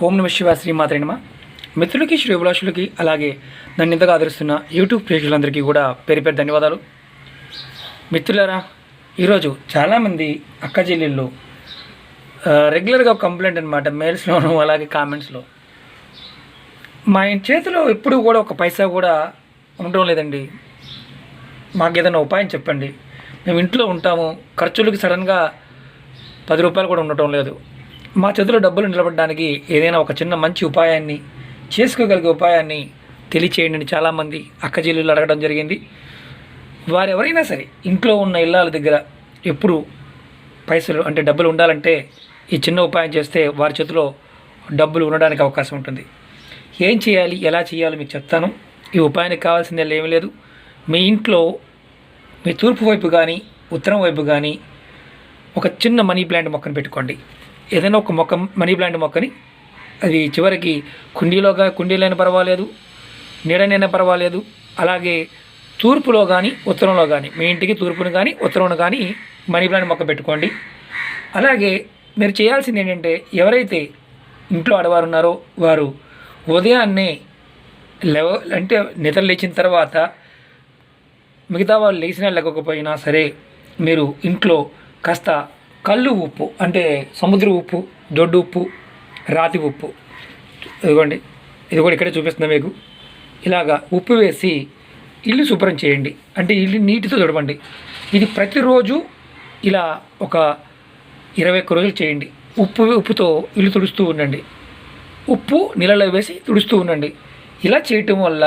ఓం నమ శివాయ శ్రీమాత్రే నమః. మిత్రులకి శ్రేయోభిలాషులకి అలాగే నన్ను ఇంతగా ఆదరిస్తున్న యూట్యూబ్ ప్రేక్షకులందరికీ కూడా పేరు పేరు ధన్యవాదాలు. మిత్రులారా, ఈరోజు చాలామంది అక్క చెల్లెళ్ళు రెగ్యులర్గా కంప్లైంట్ అనమాట, మెయిల్స్లోను అలాగే కామెంట్స్లో, మా చేతిలో ఎప్పుడు కూడా ఒక పైసా కూడా ఉండడం లేదండి, మాకు ఏదైనా ఉపాయం చెప్పండి, మేము ఇంట్లో ఉంటాము, ఖర్చులకి సడన్గా 10 రూపాయలు కూడా ఉండటం లేదు, మా చేతిలో డబ్బులు నిలబడడానికి ఏదైనా ఒక చిన్న మంచి ఉపాయాన్ని, చేసుకోగలిగే ఉపాయాన్ని తెలియచేయండి అని చాలామంది అక్క చెల్లెళ్ళు అడగడం జరిగింది. వారు ఎవరైనా సరే ఇంట్లో ఉన్న ఇళ్ళాల దగ్గర ఎప్పుడు పైసలు అంటే డబ్బులు ఉండాలంటే ఈ చిన్న ఉపాయం చేస్తే వారి చేతిలో డబ్బులు ఉండడానికి అవకాశం ఉంటుంది. ఏం చేయాలి, ఎలా చేయాలో మీకు చెప్తాను. ఈ ఉపాయానికి కావాల్సిందే ఏమీ లేదు. మీ ఇంట్లో మీ తూర్పు వైపు కానీ ఉత్తరం వైపు కానీ ఒక చిన్న మనీ ప్లాంట్ మొక్కను పెట్టుకోండి. ఏదైనా ఒక మొక్క, మనీ ప్లాంట్ మొక్కని, అది చివరికి కుండీలైనా పర్వాలేదు, నీడనైనా పర్వాలేదు, అలాగే తూర్పులో కానీ ఉత్తరంలో కానీ, మీ ఇంటికి తూర్పును కానీ ఉత్తరంలో కానీ మనీ ప్లాంట్ మొక్క పెట్టుకోండి. అలాగే మీరు చేయాల్సింది ఏంటంటే, ఎవరైతే ఇంట్లో ఆడవారు ఉన్నారో వారు ఉదయాన్నే అంటే నిద్ర లేచిన తర్వాత, మిగతా వాళ్ళు లేచినా లేకపోయినా సరే, మీరు ఇంట్లో కాస్త కళ్ళు ఉప్పు అంటే సముద్ర ఉప్పు, దొడ్డు ఉప్పు, రాతి ఉప్పు, ఇదిగోండి, ఇది కూడా ఇక్కడే చూపిస్తుంది మీకు. ఇలాగా ఉప్పు వేసి ఇల్లు శుభ్రం చేయండి, అంటే ఇల్లు నీటితో తుడవండి. ఇది ప్రతిరోజు ఇలా ఒక 21 రోజులు చేయండి. ఉప్పుతో ఇల్లు తుడుస్తూ ఉండండి, ఉప్పు నీళ్ళలో వేసి తుడుస్తూ ఉండండి. ఇలా చేయటం వల్ల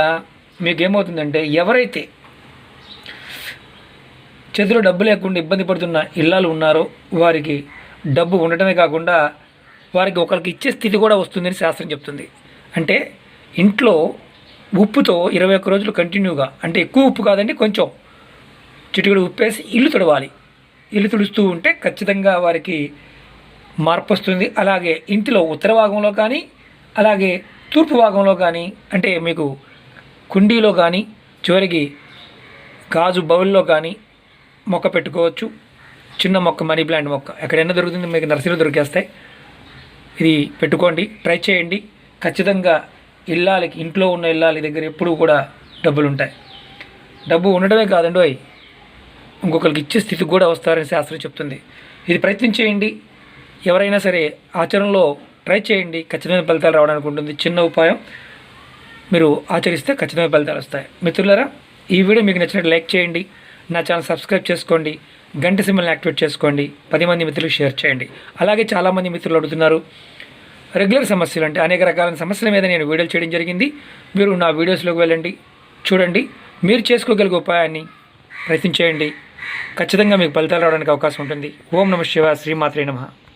మీకు ఏమవుతుందంటే, ఎవరైతే చేతిలో డబ్బు లేకుండా ఇబ్బంది పడుతున్న ఇళ్ళాలు ఉన్నారో వారికి డబ్బు ఉండటమే కాకుండా వారికి ఒకరికి ఇచ్చే స్థితి కూడా వస్తుందని శాస్త్రం చెప్తుంది. అంటే ఇంట్లో ఉప్పుతో 21 రోజులు కంటిన్యూగా, అంటే ఎక్కువ ఉప్పు కాదండి, కొంచెం చిటికెడు ఉప్పేసి ఇల్లు తుడవాలి. ఇల్లు తుడుస్తూ ఉంటే ఖచ్చితంగా వారికి మార్పు వస్తుంది. అలాగే ఇంటిలో ఉత్తర భాగంలో కానీ అలాగే తూర్పు భాగంలో కానీ, అంటే మీకు కుండీలో కానీ చివరికి గాజు బౌల్లో కానీ మొక్క పెట్టుకోవచ్చు. చిన్న మొక్క, మనీ ప్లాంట్ మొక్క ఎక్కడైనా దొరుకుతుంది, మీకు నర్సరీలో దొరికేస్తాయి. ఇది పెట్టుకోండి, ట్రై చేయండి. ఖచ్చితంగా ఇంట్లో ఉన్న ఇళ్ళాలి దగ్గర ఎప్పుడూ కూడా డబ్బులు ఉంటాయి. డబ్బు ఉండటమే కాదండి, ఇంకొకరికి ఇచ్చే స్థితికి కూడా వస్తారని శాస్త్రం చెప్తుంది. ఇది ప్రయత్నం చేయండి. ఎవరైనా సరే ఆచరణలో ట్రై చేయండి, ఖచ్చితమైన ఫలితాలు రావడానికి ఉంటుంది. చిన్న ఉపాయం మీరు ఆచరిస్తే ఖచ్చితమైన ఫలితాలు వస్తాయి. మిత్రులారా, ఈ వీడియో మీకు నచ్చినట్టు లైక్ చేయండి, నా ఛానల్ సబ్స్క్రైబ్ చేసుకోండి, గంట సింబల్ని యాక్టివేట్ చేసుకోండి, 10 మంది మిత్రులకు షేర్ చేయండి. అలాగే చాలామంది మిత్రులు అడుగుతున్నారు రెగ్యులర్ సమస్యలు, అంటే అనేక రకాల సమస్యల మీద నేను వీడియోలు చేయడం జరిగింది. మీరు నా వీడియోస్లోకి వెళ్ళండి, చూడండి, మీరు చేసుకోగలిగే ఉపాయాన్ని ప్రయత్నించేయండి. ఖచ్చితంగా మీకు ఫలితాలు రావడానికి అవకాశం ఉంటుంది. ఓం నమ శివాయ శ్రీమాత్రే నమః.